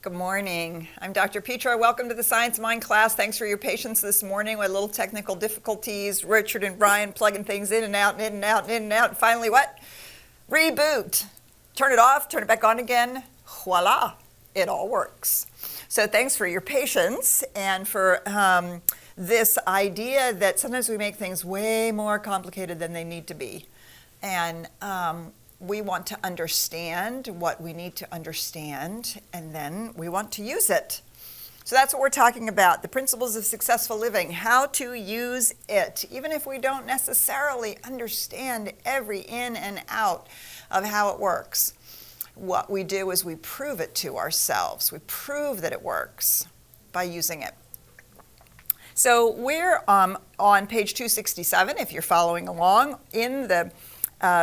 Good morning. I'm Dr. Petra. Welcome to the Science Mind class. Thanks for your patience this morning with little technical difficulties. Richard and Brian plugging things in and out and in and out and in and out. And finally what? Reboot. Turn it off, turn it back on again. Voila. It all works. So thanks for your patience and for this idea that sometimes we make things way more complicated than they need to be. And we want to understand what we need to understand, and then we want to use it. So that's what we're talking about, the principles of successful living, how to use it, even if we don't necessarily understand every in and out of how it works. What we do is we prove it to ourselves. We prove that it works by using it. So we're on page 267, if you're following along, in the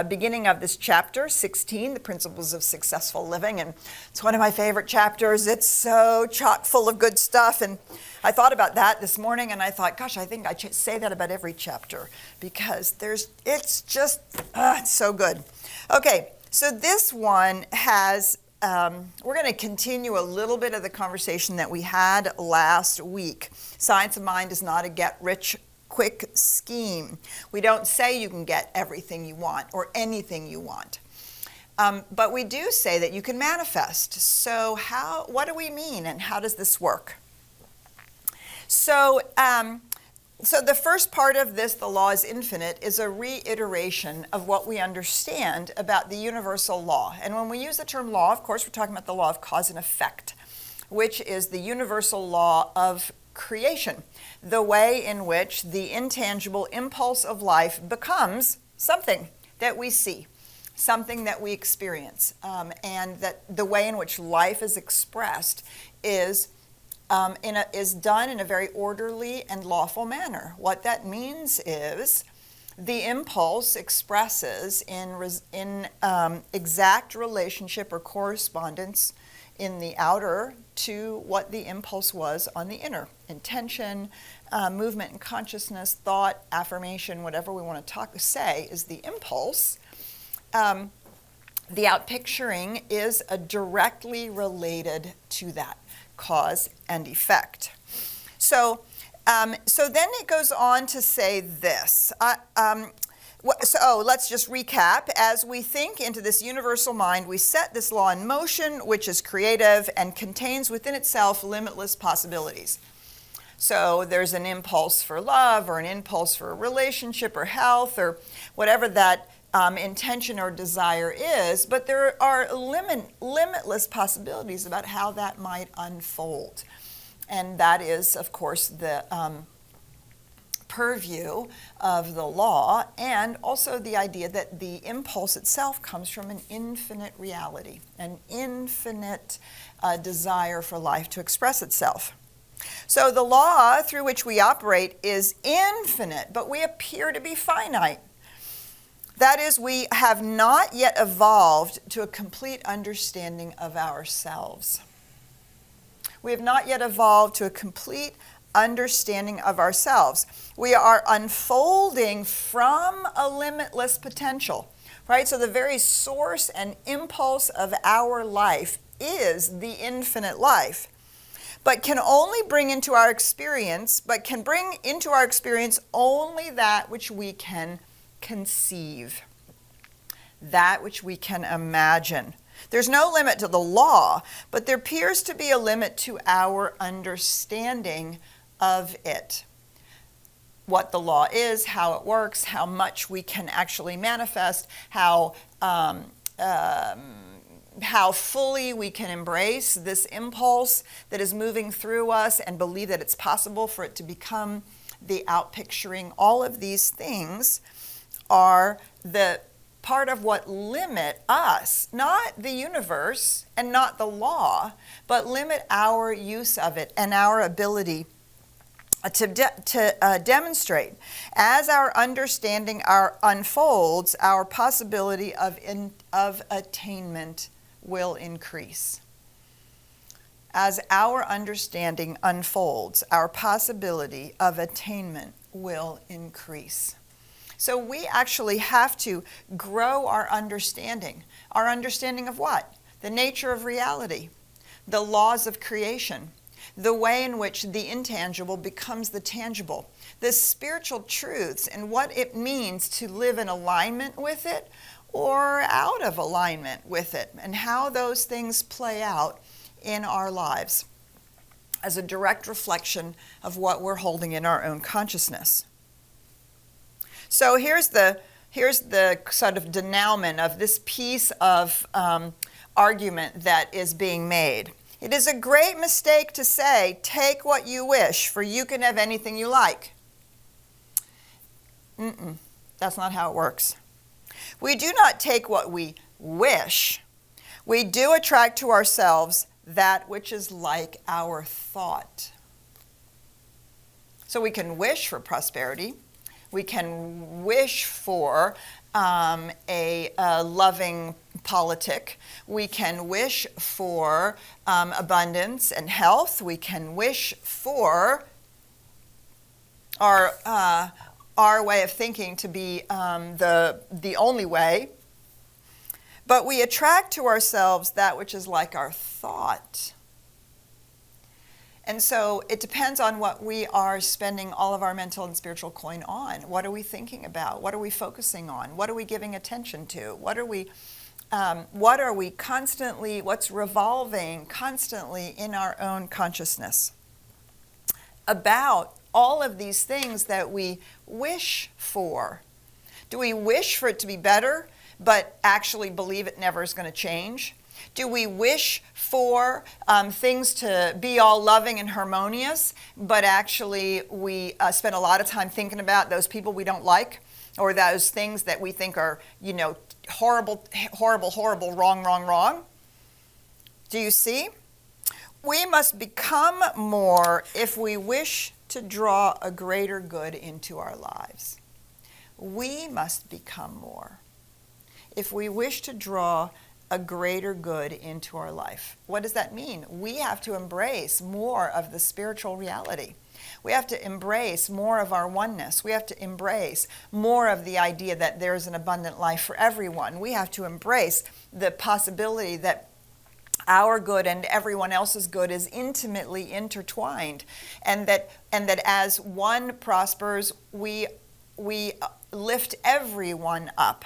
beginning of this chapter, 16, the principles of successful living. And it's one of my favorite chapters. It's so chock full of good stuff. And I thought about that this morning, and I thought, gosh, I think I should say that about every chapter because it's just, it's so good. Okay, so this one has, we're going to continue a little bit of the conversation that we had last week. Science of Mind is not a get-rich quick scheme. We don't say you can get everything you want or anything you want. But we do say that you can manifest. So what do we mean and how does this work? So the first part of this, the law is infinite, is a reiteration of what we understand about the universal law. And when we use the term law, of course, we're talking about the law of cause and effect, which is the universal law of creation, the way in which the intangible impulse of life becomes something that we see, something that we experience, and that the way in which life is expressed is done in a very orderly and lawful manner. What that means is the impulse expresses in exact relationship or correspondence in the outer to what the impulse was on the inner. Intention, movement and consciousness, thought, affirmation, whatever we want to say is the impulse. The outpicturing is directly related to that, cause and effect. So then it goes on to say this. So let's just recap. As we think into this universal mind, we set this law in motion, which is creative and contains within itself limitless possibilities. So there's an impulse for love or an impulse for a relationship or health or whatever that intention or desire is, but there are limitless possibilities about how that might unfold. And that is, of course, the purview of the law, and also the idea that the impulse itself comes from an infinite reality, an infinite desire for life to express itself. So the law through which we operate is infinite, but we appear to be finite. That is, we have not yet evolved to a complete understanding of ourselves. We have not yet evolved to a complete understanding of ourselves. We are unfolding from a limitless potential, right? So the very source and impulse of our life is the infinite life, but can bring into our experience only that which we can conceive, that which we can imagine. There's no limit to the law, but there appears to be a limit to our understanding of it. What the law is, how it works, how much we can actually manifest, how fully we can embrace this impulse that is moving through us and believe that it's possible for it to become the outpicturing. All of these things are the part of what limit us, not the universe and not the law, but limit our use of it and our ability to demonstrate. As our understanding unfolds, our possibility of attainment will increase. As our understanding unfolds, our possibility of attainment will increase. So we actually have to grow our understanding. Our understanding of what? The nature of reality. the laws of creation, the way in which the intangible becomes the tangible, the spiritual truths and what it means to live in alignment with it or out of alignment with it, and how those things play out in our lives as a direct reflection of what we're holding in our own consciousness. So here's the sort of denouement of this piece of argument that is being made. It is a great mistake to say, take what you wish, for you can have anything you like. That's not how it works. We do not take what we wish. We do attract to ourselves that which is like our thought. So we can wish for prosperity. We can wish for a loving politic. We can wish for abundance and health. We can wish for our way of thinking to be the only way. But we attract to ourselves that which is like our thought. And so it depends on what we are spending all of our mental and spiritual coin on. What are we thinking about? What are we focusing on? What are we giving attention to? What are we constantly, what's revolving constantly in our own consciousness about all of these things that we wish for? Do we wish for it to be better, but actually believe it never is going to change? Do we wish for things to be all loving and harmonious, but actually we spend a lot of time thinking about those people we don't like, or those things that we think are, horrible, horrible, horrible, wrong, wrong, wrong? Do you see? We must become more if we wish to draw a greater good into our lives. We must become more if we wish to draw a greater good into our life. What does that mean? We have to embrace more of the spiritual reality. We have to embrace more of our oneness. We have to embrace more of the idea that there's an abundant life for everyone. We have to embrace the possibility that our good and everyone else's good is intimately intertwined, and that as one prospers, we lift everyone up.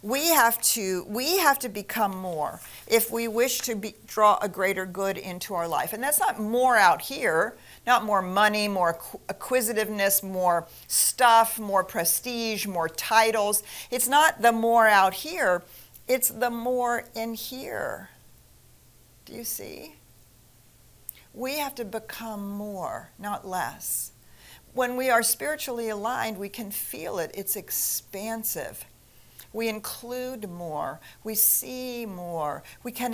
We have to become more if we wish to draw a greater good into our life. And that's not more out here, not more money, more acquisitiveness, more stuff, more prestige, more titles. It's not the more out here, it's the more in here. Do you see? We have to become more, not less. When we are spiritually aligned, we can feel it. It's expansive. We include more. We see more. We can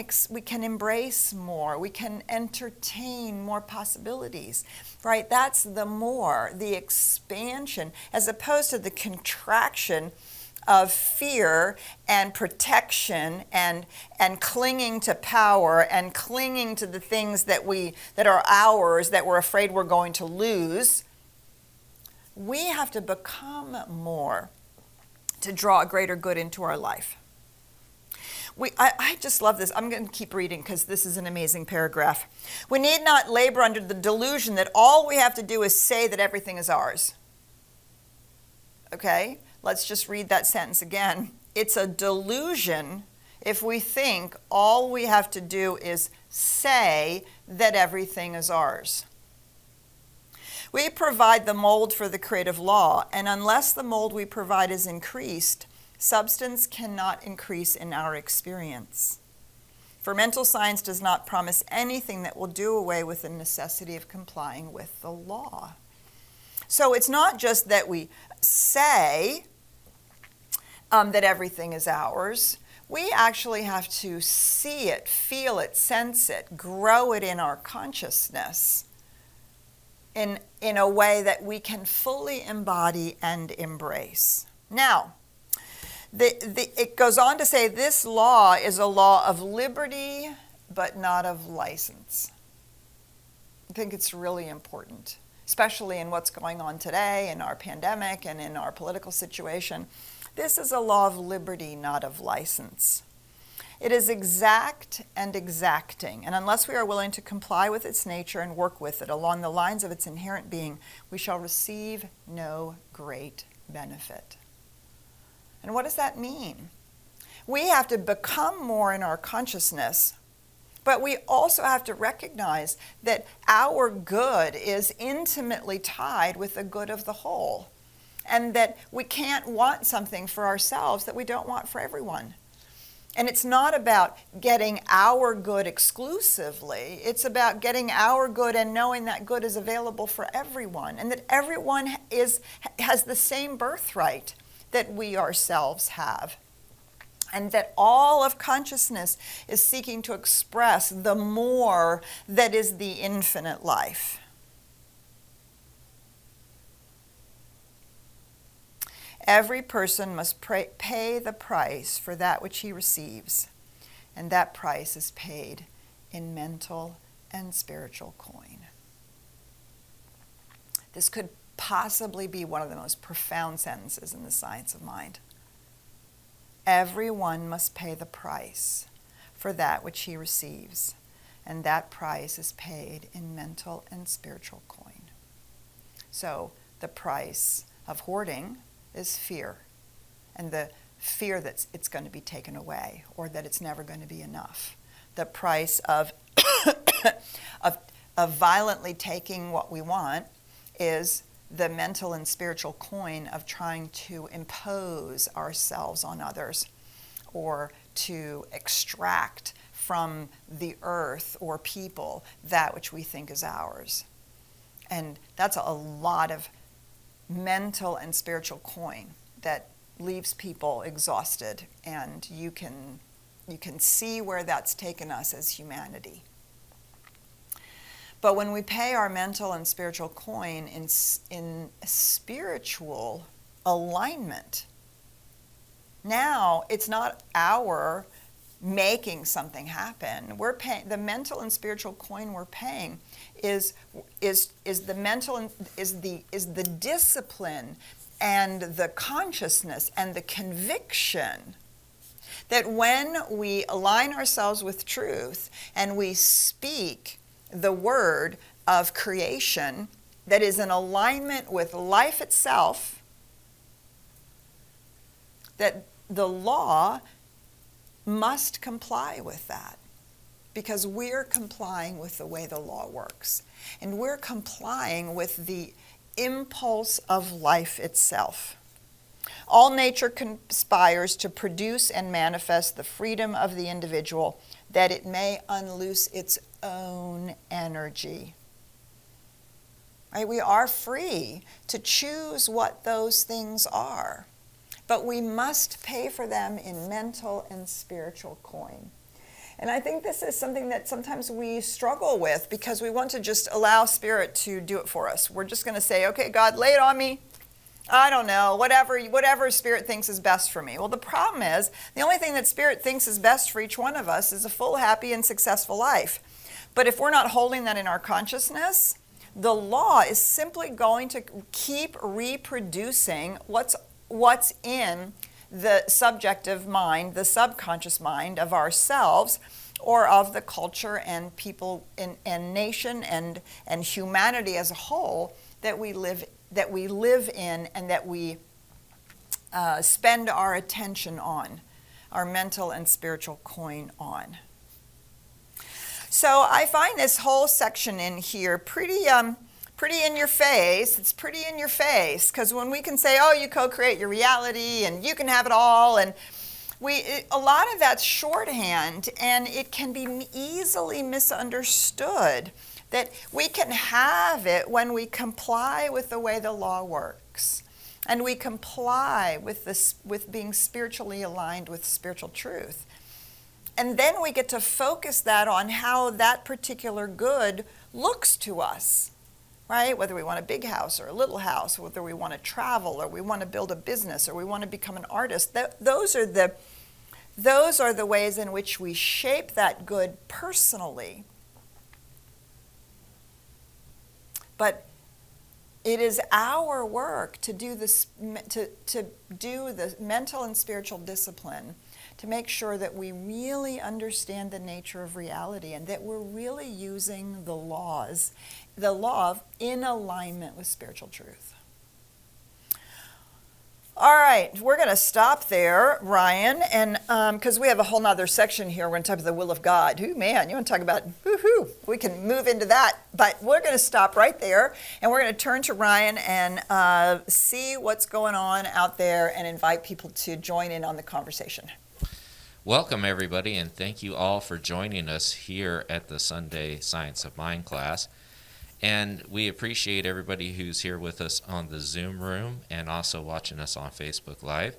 embrace more. We can entertain more possibilities, right? That's the more, the expansion, as opposed to the contraction of fear and protection and clinging to power and clinging to the things that are ours, that we're afraid we're going to lose. We have to become more to draw a greater good into our life. I just love this. I'm going to keep reading because this is an amazing paragraph. We need not labor under the delusion that all we have to do is say that everything is ours. Okay? Let's just read that sentence again. It's a delusion if we think all we have to do is say that everything is ours. We provide the mold for the creative law, and unless the mold we provide is increased, substance cannot increase in our experience. For mental science does not promise anything that will do away with the necessity of complying with the law. So it's not just that we say that everything is ours. We actually have to see it, feel it, sense it, grow it in our consciousness in a way that we can fully embody and embrace. Now, it goes on to say this law is a law of liberty, but not of license. I think it's really important, especially in what's going on today in our pandemic and in our political situation. This is a law of liberty, not of license. It is exact and exacting, and unless we are willing to comply with its nature and work with it along the lines of its inherent being, we shall receive no great benefit. And what does that mean? We have to become more in our consciousness, but we also have to recognize that our good is intimately tied with the good of the whole, and that we can't want something for ourselves that we don't want for everyone. And it's not about getting our good exclusively. It's about getting our good and knowing that good is available for everyone, and that everyone has the same birthright that we ourselves have. And that all of consciousness is seeking to express the more that is the infinite life. Every person must pay the price for that which he receives, and that price is paid in mental and spiritual coin. This could possibly be one of the most profound sentences in the science of mind. Everyone must pay the price for that which he receives, and that price is paid in mental and spiritual coin. So the price of hoarding is fear, and the fear that it's going to be taken away or that it's never going to be enough. The price of of violently taking what we want is the mental and spiritual coin of trying to impose ourselves on others or to extract from the earth or people that which we think is ours. And that's a lot of mental and spiritual coin that leaves people exhausted, and you can see where that's taken us as humanity. But when we pay our mental and spiritual coin in spiritual alignment, now it's not our making something happen. We're paying the mental and spiritual coin we're paying is the mental and is the discipline and the consciousness and the conviction that when we align ourselves with truth and we speak the word of creation that is in alignment with life itself, that the law must comply with that, because we're complying with the way the law works, and we're complying with the impulse of life itself. All nature conspires to produce and manifest the freedom of the individual, that it may unloose its own energy. Right? We are free to choose what those things are, but we must pay for them in mental and spiritual coin. And I think this is something that sometimes we struggle with because we want to just allow Spirit to do it for us. We're just going to say, okay, God, lay it on me. I don't know, whatever Spirit thinks is best for me. Well, the problem is, the only thing that Spirit thinks is best for each one of us is a full, happy, and successful life. But if we're not holding that in our consciousness, the law is simply going to keep reproducing what's in the subjective mind, the subconscious mind of ourselves or of the culture and people and nation and humanity as a whole that we live in and that we spend our attention on, our mental and spiritual coin on. So I find this whole section in here pretty in your face. It's pretty in your face, because when we can say, oh, you co-create your reality and you can have it all, and a lot of that's shorthand, and it can be easily misunderstood that we can have it when we comply with the way the law works, and we comply with being spiritually aligned with spiritual truth. And then we get to focus that on how that particular good looks to us, right? Whether we want a big house or a little house, whether we want to travel or we want to build a business or we want to become an artist. Those are the ways in which we shape that good personally. But it is our work to do this, to do the mental and spiritual discipline, to make sure that we really understand the nature of reality and that we're really using the law in alignment with spiritual truth. All right, we're going to stop there, Ryan, and because we have a whole nother section here. We're going to talk about the will of God. Ooh, man, you want to talk about, woohoo, we can move into that. But we're going to stop right there, and we're going to turn to Ryan and see what's going on out there and invite people to join in on the conversation. Welcome, everybody, and thank you all for joining us here at the Sunday Science of Mind class. And we appreciate everybody who's here with us on the Zoom room and also watching us on Facebook Live.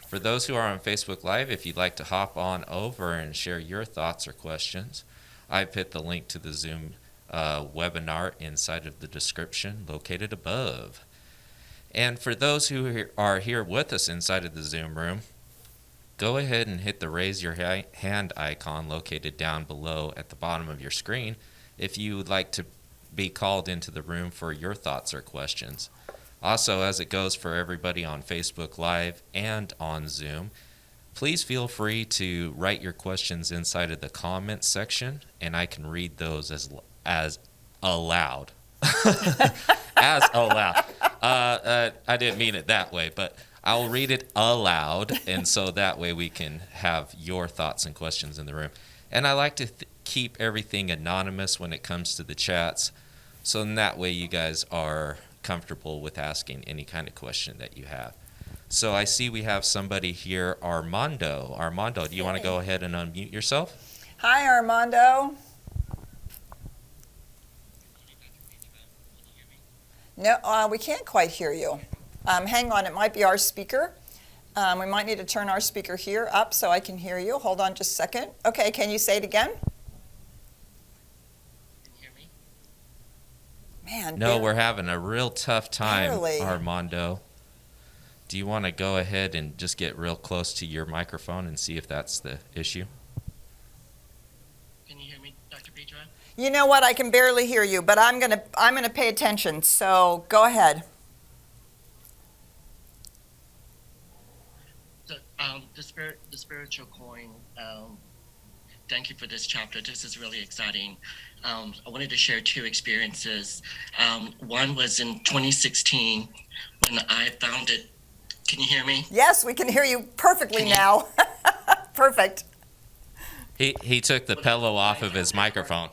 For those who are on Facebook Live, if you'd like to hop on over and share your thoughts or questions, I put the link to the Zoom webinar inside of the description located above. And for those who are here with us inside of the Zoom room, go ahead and hit the raise your hand icon located down below at the bottom of your screen if you would like to be called into the room for your thoughts or questions. Also, as it goes for everybody on Facebook Live and on Zoom, please feel free to write your questions inside of the comments section, and I can read those as aloud. As aloud. I didn't mean it that way, but I'll read it aloud, and so that way we can have your thoughts and questions in the room. And I like to keep everything anonymous when it comes to the chats, so in that way you guys are comfortable with asking any kind of question that you have. So I see we have somebody here, Armando. Armando, do you want to go ahead and unmute yourself? Hi, Armando. No, we can't quite hear you. Hang on, it might be our speaker. We might need to turn our speaker here up so I can hear you. Hold on just a second. Okay, can you say it again? Can you hear me? Man, no, we're having a real tough time, barely. Armando. Do you want to go ahead and just get real close to your microphone and see if that's the issue? Can you hear me, Dr. Petra? You know what? I can barely hear you, but I'm gonna pay attention. So go ahead. So, the spiritual coin. Thank you for this chapter. This is really exciting. I wanted to share two experiences. One was in 2016 when I found it. Can you hear me? Yes, we can hear you perfectly now. Perfect. He took the pillow off of his microphone.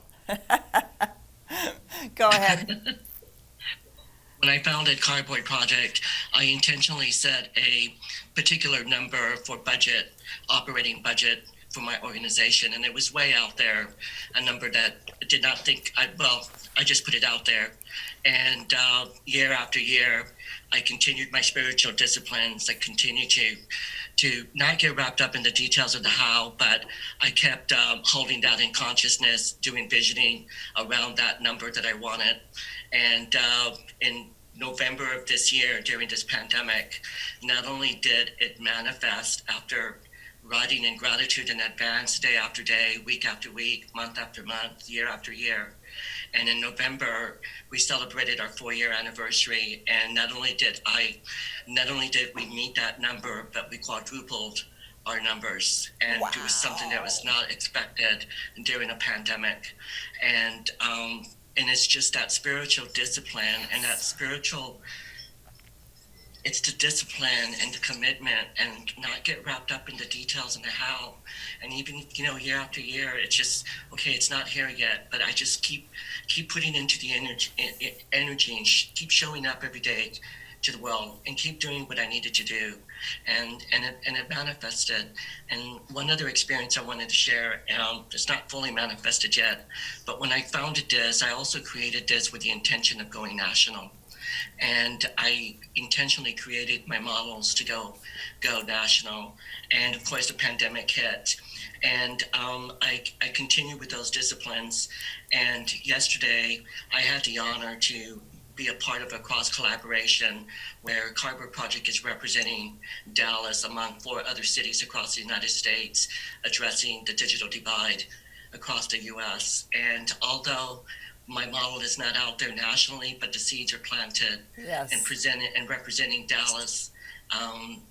Go ahead. When I founded Cardboard Project, I intentionally set a particular number for budget, operating budget for my organization, and it was way out there, a number that I did not think, I just put it out there. And year after year, I continued my spiritual disciplines. I continued to not get wrapped up in the details of the how, but I kept holding that in consciousness, doing visioning around that number that I wanted. And in November of this year, during this pandemic, not only did it manifest after writing in gratitude in advance, day after day, week after week, month after month, year after year. And in November, we celebrated our 4-year anniversary. And not only did we meet that number, but we quadrupled our numbers. And Wow. It was something that was not expected during a pandemic. And it's just that spiritual discipline and that spiritual, it's the discipline and the commitment and not get wrapped up in the details and the how. And even, year after year, it's just, okay, it's not here yet, but I just keep putting into the energy and keep showing up every day to the world and keep doing what I needed to do. And it manifested. And one other experience I wanted to share, it's not fully manifested yet, but when I founded this, I also created this with the intention of going national. And I intentionally created my models to go national. And of course, the pandemic hit. And I continue with those disciplines. And yesterday, I had the honor to be a part of a cross collaboration where Cardboard Project is representing Dallas among 4 other cities across the United States, addressing the digital divide across the U.S. And although my model is not out there nationally, but the seeds are planted. Yes. And presented and representing Dallas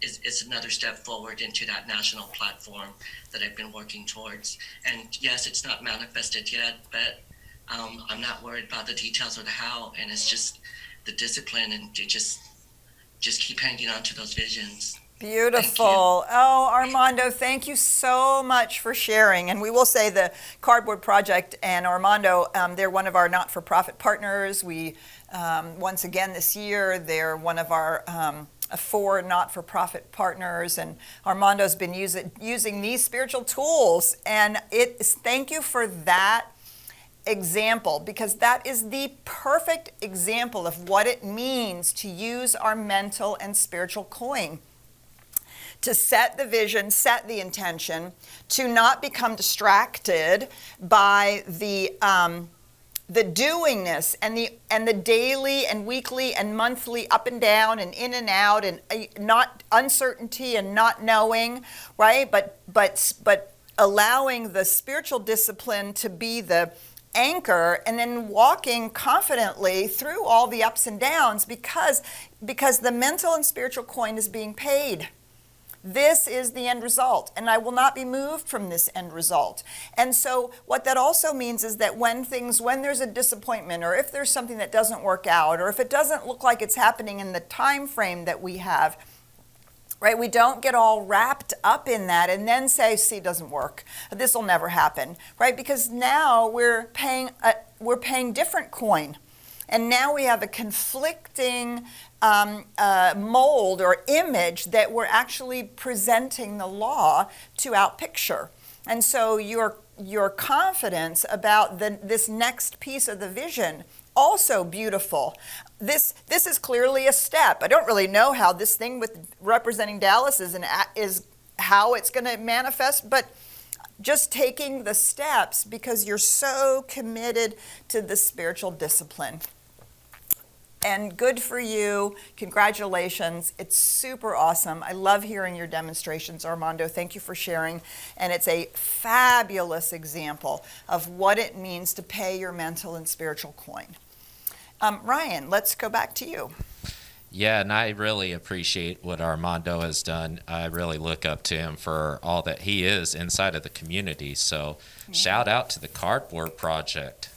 is another step forward into that national platform that I've been working towards. And yes, it's not manifested yet, but I'm not worried about the details or the how, and it's just the discipline and to just keep hanging on to those visions. Beautiful. Oh, Armando, thank you so much for sharing. And we will say the Cardboard Project and Armando, they're one of our not-for-profit partners. We, once again this year, they're one of our 4 not-for-profit partners. And Armando's been using these spiritual tools. And thank you for that example, because that is the perfect example of what it means to use our mental and spiritual coin. To set the vision, set the intention, to not become distracted by the doingness and the daily and weekly and monthly up and down and in and out and not uncertainty and not knowing, right? But allowing the spiritual discipline to be the anchor, and then walking confidently through all the ups and downs because the mental and spiritual coin is being paid. This is the end result, and I will not be moved from this end result. And so what that also means is that when there's a disappointment, or if there's something that doesn't work out, or if it doesn't look like it's happening in the time frame that we have, right, we don't get all wrapped up in that and then say, see, it doesn't work. This will never happen, right? Because now we're paying different coin. And now we have a conflicting mold or image that we're actually presenting the law to outpicture. And so your confidence about this next piece of the vision, also beautiful. This is clearly a step. I don't really know how this thing with representing Dallas is how it's going to manifest, but just taking the steps because you're so committed to the spiritual discipline. And good for you. Congratulations. It's super awesome. I love hearing your demonstrations, Armando. Thank you for sharing. And it's a fabulous example of what it means to pay your mental and spiritual coin. Ryan, let's go back to you. Yeah, and I really appreciate what Armando has done. I really look up to him for all that he is inside of the community. So shout out to the Cardboard Project.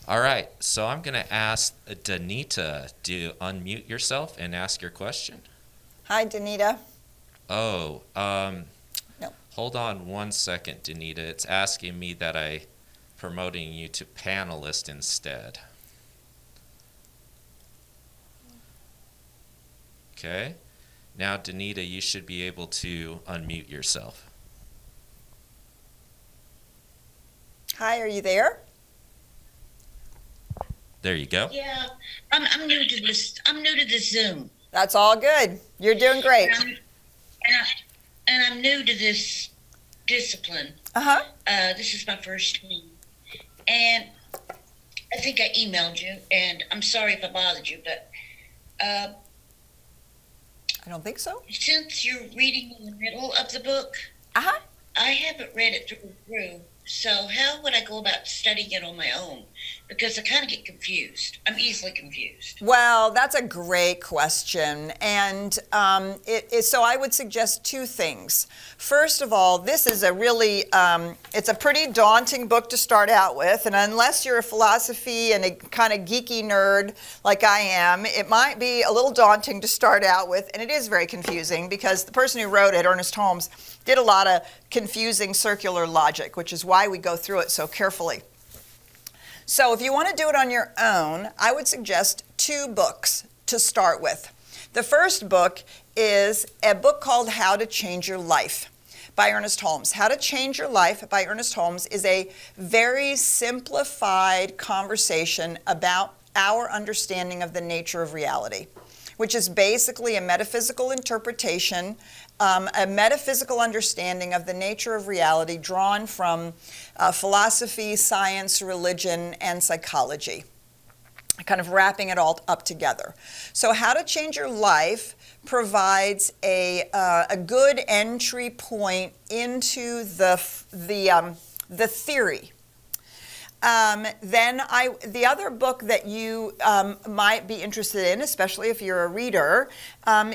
All right, so I'm going to ask Danita to unmute yourself and ask your question. Hi, Danita. Oh, No. Hold on one second, Danita. It's asking me that I'm promoting you to panelist instead. Okay. Now, Danita, you should be able to unmute yourself. Hi, are you there? There you go. Yeah, I'm new to this. I'm new to this Zoom. That's all good. You're doing great. And I'm new to this discipline. Uh-huh. This is my first time. And I think I emailed you, and I'm sorry if I bothered you, but I don't think so. since you're reading in the middle of the book, Uh-huh. I haven't read it through. So how would I go about studying it on my own? Because I kind of get confused. I'm easily confused. Well, that's a great question. And so I would suggest 2 things. First of all, this is a really, it's a pretty daunting book to start out with. And unless you're a philosophy and a kind of geeky nerd like I am, it might be a little daunting to start out with. And it is very confusing because the person who wrote it, Ernest Holmes, did a lot of confusing circular logic, which is why we go through it so carefully. So if you want to do it on your own, I would suggest 2 books to start with. The first book is a book called How to Change Your Life by Ernest Holmes. How to Change Your Life by Ernest Holmes is a very simplified conversation about our understanding of the nature of reality, which is basically a metaphysical interpretation, a metaphysical understanding of the nature of reality drawn from philosophy, science, religion, and psychology, kind of wrapping it all up together. So How to Change Your Life provides a good entry point into the theory. The other book that you might be interested in, especially if you're a reader,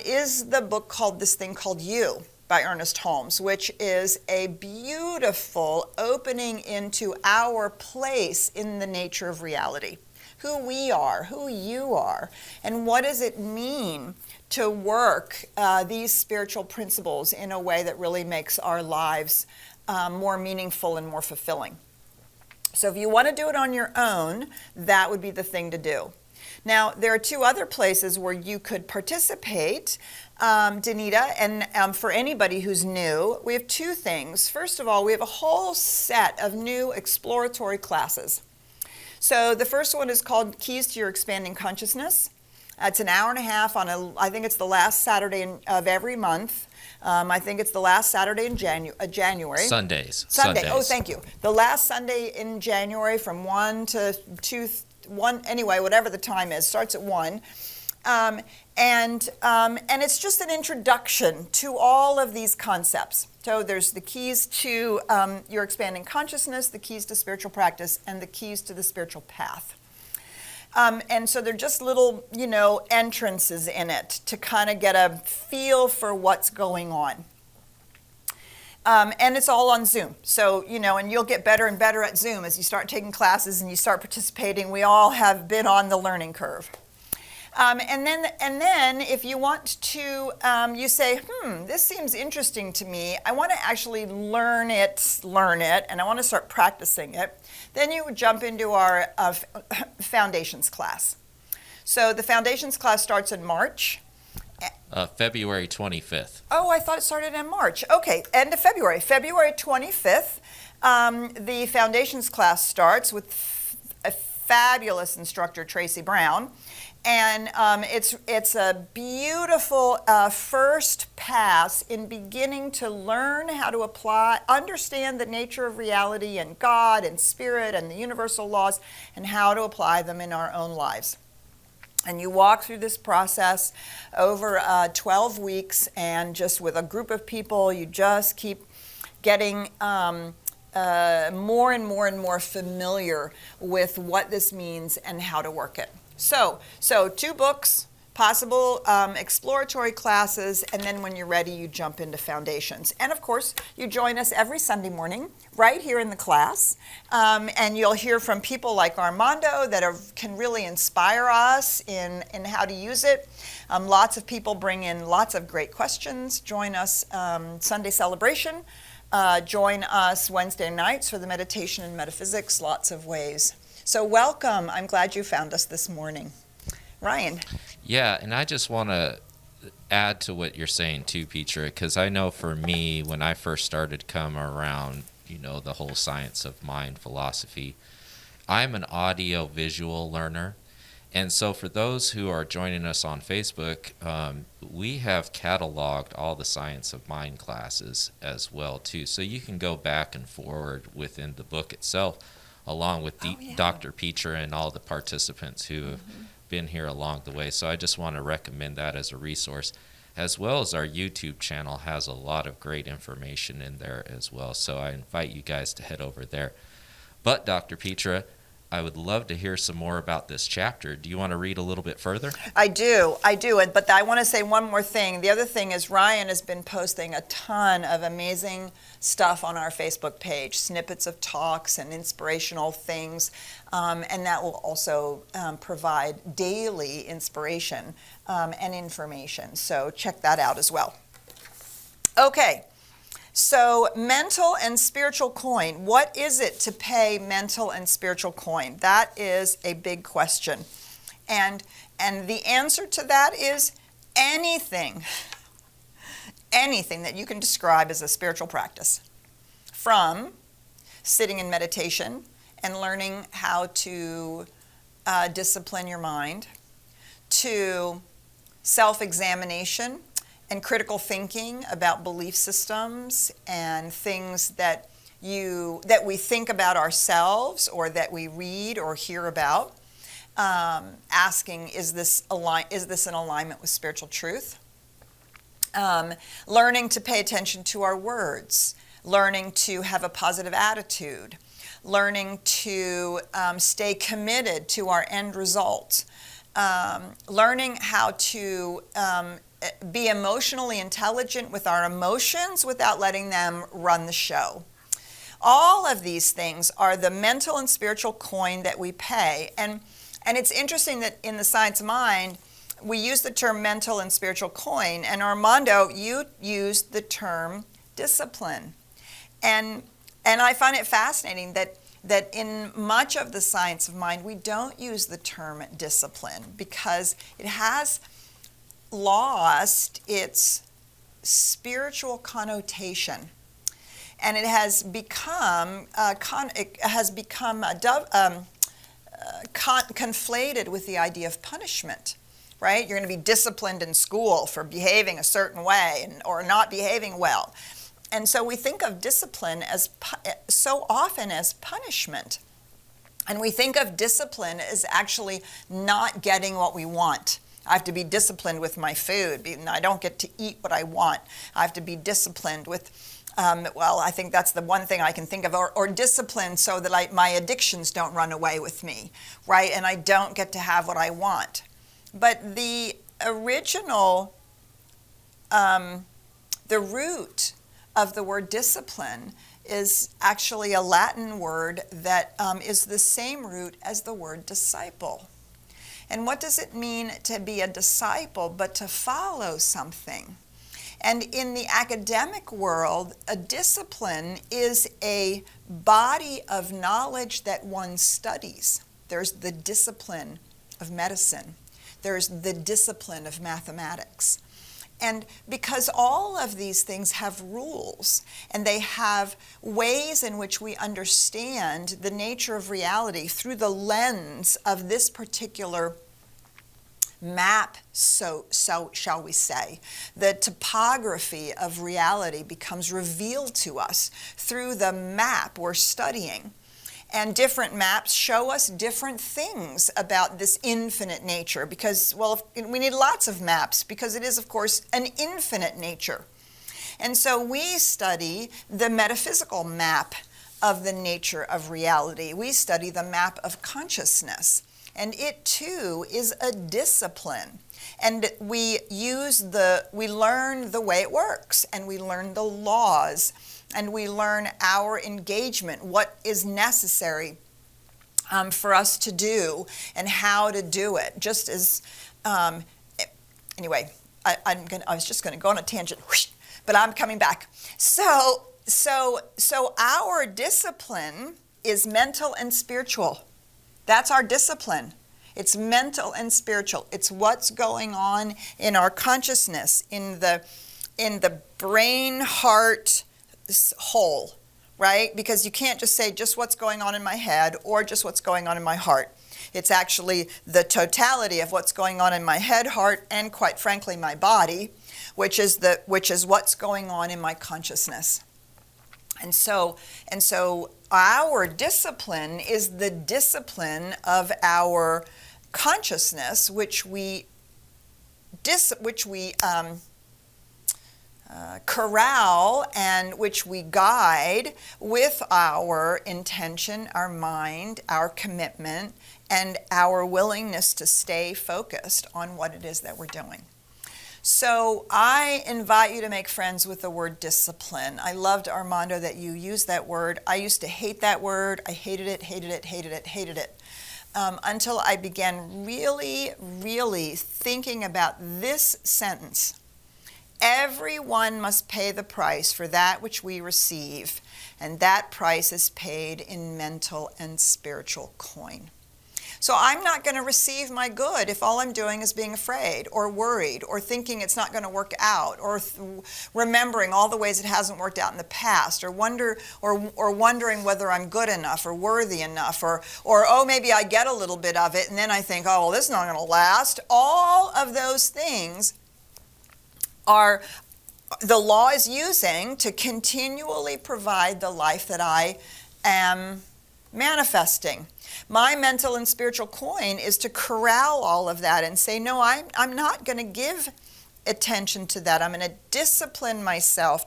is the book called This Thing Called You by Ernest Holmes, which is a beautiful opening into our place in the nature of reality. Who we are, who you are, and what does it mean to work these spiritual principles in a way that really makes our lives more meaningful and more fulfilling. So if you want to do it on your own, that would be the thing to do. Now, there are two other places where you could participate, Danita, and for anybody who's new, we have two things. First of all, we have a whole set of new exploratory classes. So the first one is called Keys to Your Expanding Consciousness. It's an hour and a half on I think it's the last Saturday of every month. I think it's the last Saturday in January. Sundays. Oh, thank you. The last Sunday in January from 1 to 2, anyway, whatever the time is, starts at 1. And it's just an introduction to all of these concepts. So there's the keys to your expanding consciousness, the keys to spiritual practice, and the keys to the spiritual path. And so they're just little, entrances in it to kind of get a feel for what's going on. And it's all on Zoom. So, and you'll get better and better at Zoom as you start taking classes and you start participating. We all have been on the learning curve. And then if you want to, you say, this seems interesting to me. I want to actually learn it, and I want to start practicing it. Then you would jump into our foundations class. So the foundations class starts in March. February 25th. Oh, I thought it started in March. Okay, end of February. February 25th, the foundations class starts with a fabulous instructor, Tracy Brown. And it's a beautiful first pass in beginning to learn how to understand the nature of reality and God and spirit and the universal laws and how to apply them in our own lives. And you walk through this process over 12 weeks, and just with a group of people, you just keep getting more and more and more familiar with what this means and how to work it. So 2 books, possible exploratory classes, and then when you're ready, you jump into foundations. And of course, you join us every Sunday morning right here in the class, and you'll hear from people like Armando that can really inspire us in how to use it. Lots of people bring in lots of great questions. Join us Sunday celebration. Join us Wednesday nights for the meditation and metaphysics, lots of ways. So welcome. I'm glad you found us this morning. Ryan. Yeah, and I just want to add to what you're saying too, Petra, because I know for me, when I first started to come around, the whole science of mind philosophy, I'm an audio-visual learner. And so for those who are joining us on Facebook, we have cataloged all the Science of Mind classes as well too. So you can go back and forward within the book itself, along with Dr. Petra and all the participants who have been here along the way. So I just want to recommend that as a resource, as well as our YouTube channel has a lot of great information in there as well. So I invite you guys to head over there. But Dr. Petra, I would love to hear some more about this chapter. Do you want to read a little bit further? I do. But I want to say one more thing. The other thing is Ryan has been posting a ton of amazing stuff on our Facebook page, snippets of talks and inspirational things, and that will also provide daily inspiration and information. So check that out as well. Okay. So mental and spiritual coin. What is it to pay mental and spiritual coin? That is a big question. And the answer to that is anything. Anything that you can describe as a spiritual practice. From sitting in meditation and learning how to discipline your mind, to self-examination and critical thinking about belief systems and things that we think about ourselves or that we read or hear about, asking, is this in alignment with spiritual truth? Learning to pay attention to our words, learning to have a positive attitude, learning to stay committed to our end result, learning how to be emotionally intelligent with our emotions without letting them run the show. All of these things are the mental and spiritual coin that we pay. And it's interesting that in the science of mind, we use the term mental and spiritual coin, and Armando, you used the term discipline. And I find it fascinating that in much of the science of mind, we don't use the term discipline because it has lost its spiritual connotation, and it has become conflated with the idea of punishment. Right? You're going to be disciplined in school for behaving a certain way or not behaving well. And so we think of discipline as so often as punishment. And we think of discipline as actually not getting what we want. I have to be disciplined with my food. I don't get to eat what I want. I have to be disciplined with, I think that's the one thing I can think of, or disciplined so that my addictions don't run away with me, right? And I don't get to have what I want. But the original, the root of the word discipline is actually a Latin word that is the same root as the word disciple. And what does it mean to be a disciple but to follow something? And in the academic world, a discipline is a body of knowledge that one studies. There's the discipline of medicine. There's the discipline of mathematics. And because all of these things have rules and they have ways in which we understand the nature of reality through the lens of this particular map, so shall we say, the topography of reality becomes revealed to us through the map we're studying. And different maps show us different things about this infinite nature because, we need lots of maps because it is, of course, an infinite nature. And so we study the metaphysical map of the nature of reality. We study the map of consciousness. And it, too, is a discipline. And we learn the way it works, and we learn the laws, and we learn our engagement, what is necessary for us to do and how to do it. Just as, anyway, I was just going to go on a tangent, but I'm coming back. So our discipline is mental and spiritual. That's our discipline. It's mental and spiritual. It's what's going on in our consciousness, in the brain, heart, whole, right? Because you can't just say just what's going on in my head or just what's going on in my heart. It's actually the totality of what's going on in my head, heart, and quite frankly my body, which is what's going on in my consciousness. And so our discipline is the discipline of our consciousness, which we corral and which we guide with our intention, our mind, our commitment, and our willingness to stay focused on what it is that we're doing. So I invite you to make friends with the word discipline. I loved, Armando, that you used that word. I used to hate that word. I hated it until I began really, really thinking about this sentence. Everyone must pay the price for that which we receive, and that price is paid in mental and spiritual coin. So I'm not going to receive my good if all I'm doing is being afraid or worried or thinking it's not going to work out or remembering all the ways it hasn't worked out in the past or wondering whether I'm good enough or worthy enough or maybe I get a little bit of it and then I think, oh, well, this is not going to last. All of those things are the law is using to continually provide the life that I am manifesting. My mental and spiritual coin is to corral all of that and say, no, I'm not going to give attention to that. I'm going to discipline myself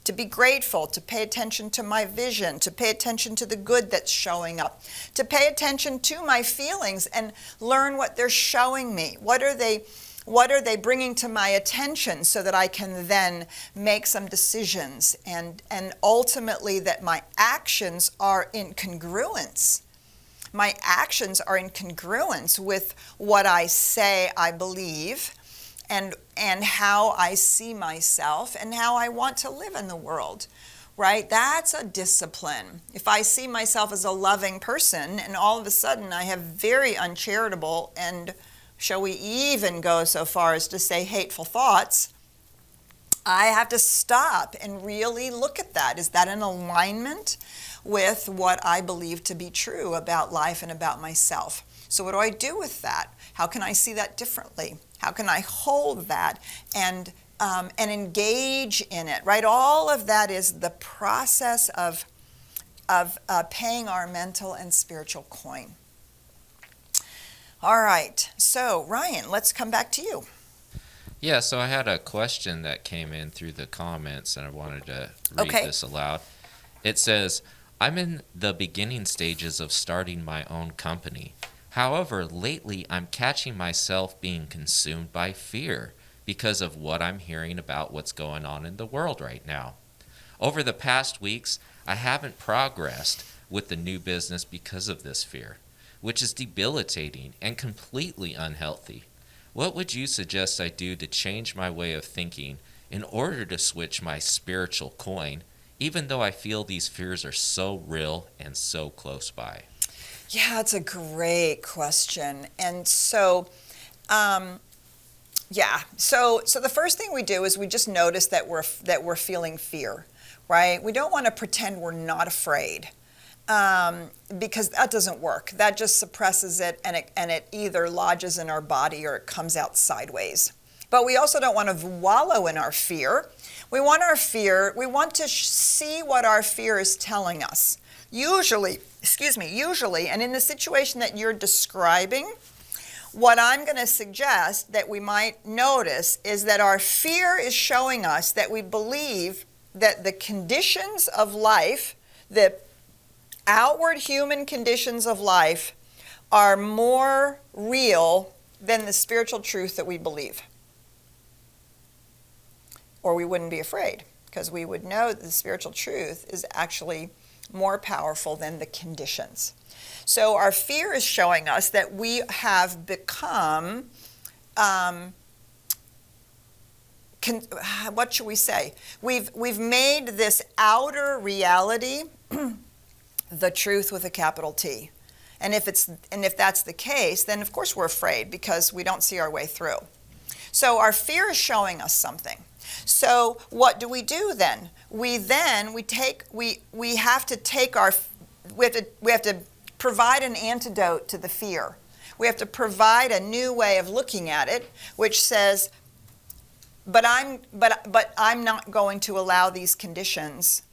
to be grateful, to pay attention to my vision, to pay attention to the good that's showing up, to pay attention to my feelings and learn what they're showing me. What are they bringing to my attention so that I can then make some decisions and ultimately that my actions are in congruence. My actions are in congruence with what I say I believe and how I see myself and how I want to live in the world, right? That's a discipline. If I see myself as a loving person and all of a sudden I have very uncharitable and shall we even go so far as to say hateful thoughts, I have to stop and really look at that. Is that in alignment with what I believe to be true about life and about myself? So what do I do with that? How can I see that differently? How can I hold that and engage in it, right? All of that is the process of paying our mental and spiritual coin. All right, so Ryan, let's come back to you. Yeah, so I had a question that came in through the comments, and I wanted to read this aloud. It says, I'm in the beginning stages of starting my own company. However, lately I'm catching myself being consumed by fear because of what I'm hearing about what's going on in the world right now. Over the past weeks, I haven't progressed with the new business because of this fear, which is debilitating and completely unhealthy. What would you suggest I do to change my way of thinking in order to switch my spiritual coin, even though I feel these fears are so real and so close by? Yeah, it's a great question. And so, so the first thing we do is we just notice that we're feeling fear, right? We don't want to pretend we're not afraid. Because that doesn't work. That just suppresses it and it either lodges in our body or it comes out sideways. But we also don't want to wallow in our fear. We want to see what our fear is telling us. Usually, and in the situation that you're describing, what I'm going to suggest that we might notice is that our fear is showing us that we believe that the conditions of life, the outward human conditions of life, are more real than the spiritual truth that we believe. Or we wouldn't be afraid, because we would know that the spiritual truth is actually more powerful than the conditions. So our fear is showing us that we have become, what should we say? We've made this outer reality the truth with a capital T. And if that's the case, then of course we're afraid because we don't see our way through. So our fear is showing us something. So what do we do then? We have to provide an antidote to the fear. We have to provide a new way of looking at it, which says, but I'm not going to allow these conditions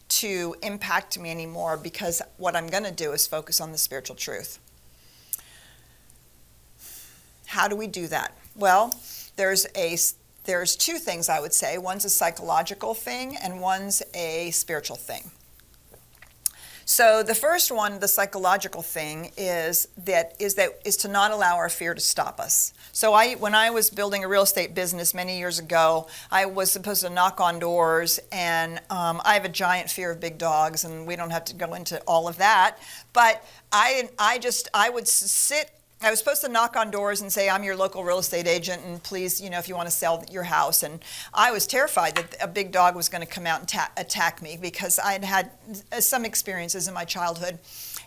to impact me anymore, because what I'm going to do is focus on the spiritual truth. How do we do that? Well, there's two things I would say. One's a psychological thing and one's a spiritual thing. So the first one, the psychological thing, is to not allow our fear to stop us. So when I was building a real estate business many years ago, I was supposed to knock on doors, and I have a giant fear of big dogs, and we don't have to go into all of that. But I was supposed to knock on doors and say, I'm your local real estate agent, and please, if you want to sell your house. And I was terrified that a big dog was going to come out and attack me, because I had some experiences in my childhood.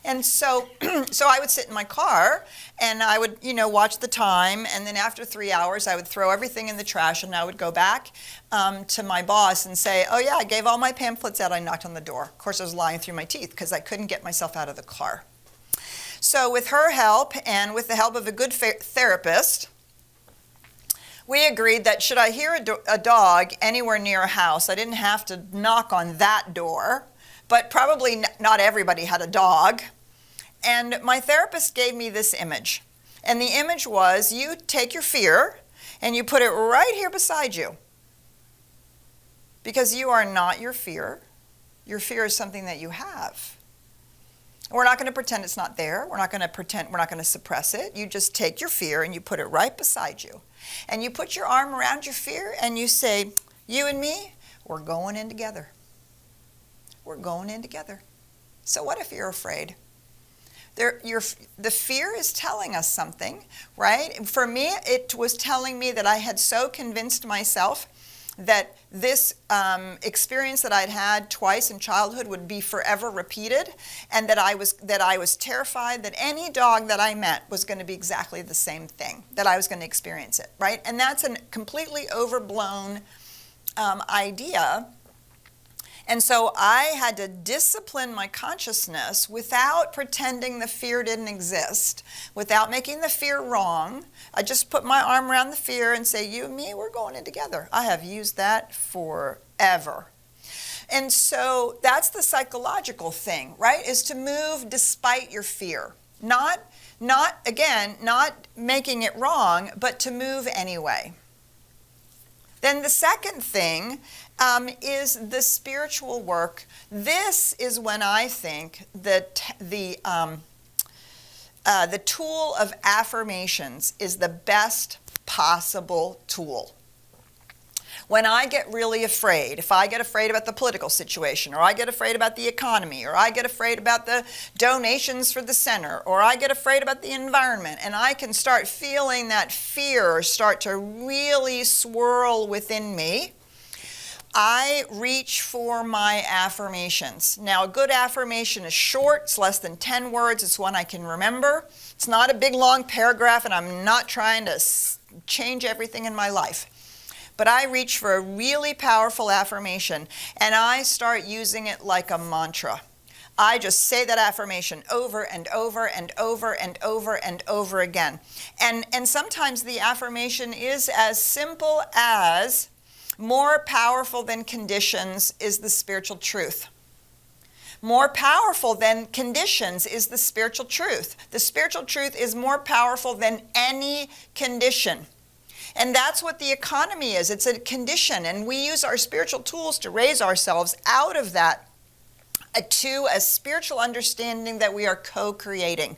And so I would sit in my car and I would, watch the time. And then after 3 hours, I would throw everything in the trash, and I would go back to my boss and say, oh yeah, I gave all my pamphlets out. I knocked on the door. Of course, I was lying through my teeth because I couldn't get myself out of the car. So with her help and with the help of a good therapist, we agreed that should I hear a dog anywhere near a house, I didn't have to knock on that door, but probably not everybody had a dog. And my therapist gave me this image. And the image was, you take your fear and you put it right here beside you. because you are not your fear. Your fear is something that you have. We're not going to pretend it's not there. We're not going to suppress it. You just take your fear and you put it right beside you. And you put your arm around your fear and you say, you and me, we're going in together. We're going in together. So what if you're afraid? The fear is telling us something, right? For me, it was telling me that I had so convinced myself that this experience that I'd had twice in childhood would be forever repeated, and that I was terrified that any dog that I met was going to be exactly the same thing, that I was going to experience it, right? And that's a completely overblown idea. And so I had to discipline my consciousness without pretending the fear didn't exist, without making the fear wrong. I just put my arm around the fear and say, you and me, we're going in together. I have used that forever. And so that's the psychological thing, right? Is to move despite your fear. Not making it wrong, but to move anyway. Then the second thing is the spiritual work. This is when I think that the tool of affirmations is the best possible tool. When I get really afraid, if I get afraid about the political situation, or I get afraid about the economy, or I get afraid about the donations for the center, or I get afraid about the environment, and I can start feeling that fear start to really swirl within me, I reach for my affirmations. Now, a good affirmation is short. It's less than 10 words. It's one I can remember. It's not a big, long paragraph, and I'm not trying to change everything in my life. But I reach for a really powerful affirmation, and I start using it like a mantra. I just say that affirmation over and over and over and over and over again. And sometimes the affirmation is as simple as, more powerful than conditions is the spiritual truth. More powerful than conditions is the spiritual truth. The spiritual truth is more powerful than any condition. And that's what the economy is. It's a condition, and we use our spiritual tools to raise ourselves out of that to a spiritual understanding that we are co-creating.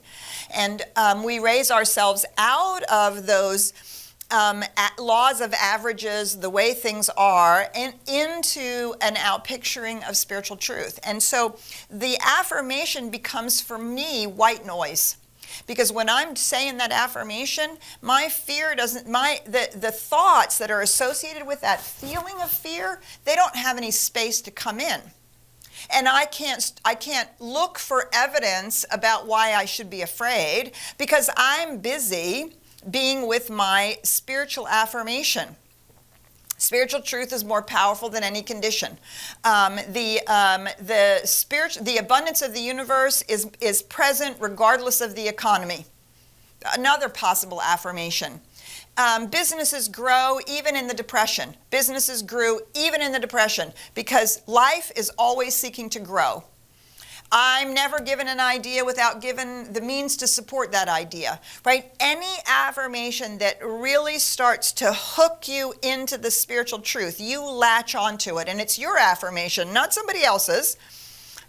And we raise ourselves out of those laws of averages, the way things are, and into an outpicturing of spiritual truth. And so the affirmation becomes, for me, white noise. Because when I'm saying that affirmation, my fear doesn't, the thoughts that are associated with that feeling of fear, they don't have any space to come in. And I can't look for evidence about why I should be afraid, because I'm busy being with my spiritual affirmation. Spiritual truth is more powerful than any condition. The abundance of the universe is present regardless of the economy. Another possible affirmation. Businesses grow even in the depression. Businesses grew even in the depression because life is always seeking to grow. I'm never given an idea without given the means to support that idea, right? Any affirmation that really starts to hook you into the spiritual truth, you latch onto it, and it's your affirmation, not somebody else's.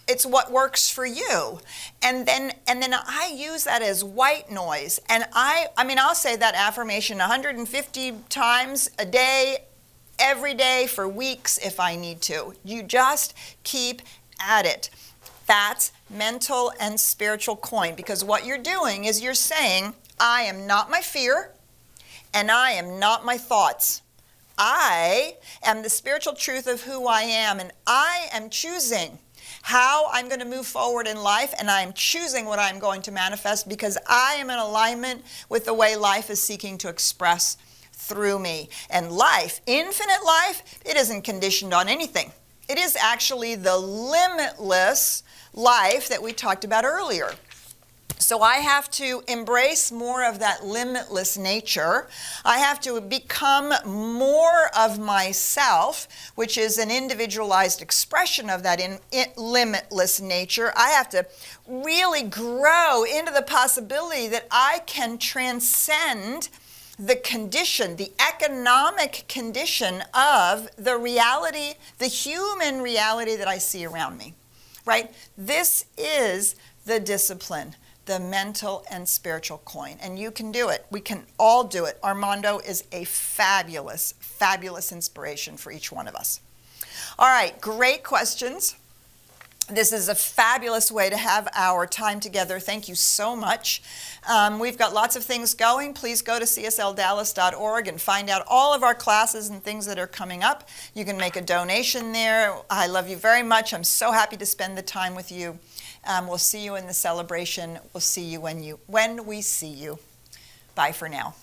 It's what works for you. And then I use that as white noise. And I'll say that affirmation 150 times a day, every day for weeks if I need to. You just keep at it. That's mental and spiritual coin, because what you're doing is you're saying, I am not my fear, and I am not my thoughts. I am the spiritual truth of who I am, and I am choosing how I'm going to move forward in life, and I am choosing what I'm going to manifest because I am in alignment with the way life is seeking to express through me. And life, infinite life, it isn't conditioned on anything. It is actually the limitless life that we talked about earlier. So I have to embrace more of that limitless nature. I have to become more of myself, which is an individualized expression of that limitless nature. I have to really grow into the possibility that I can transcend the condition, the economic condition of the reality, the human reality that I see around me, right? This is the discipline, the mental and spiritual coin. And you can do it. We can all do it. Armando is a fabulous, fabulous inspiration for each one of us. All right, great questions. This is a fabulous way to have our time together. Thank you so much. We've got lots of things going. Please go to CSLDallas.org and find out all of our classes and things that are coming up. You can make a donation there. I love you very much. I'm so happy to spend the time with you. We'll see you in the celebration. We'll see you when we see you. Bye for now.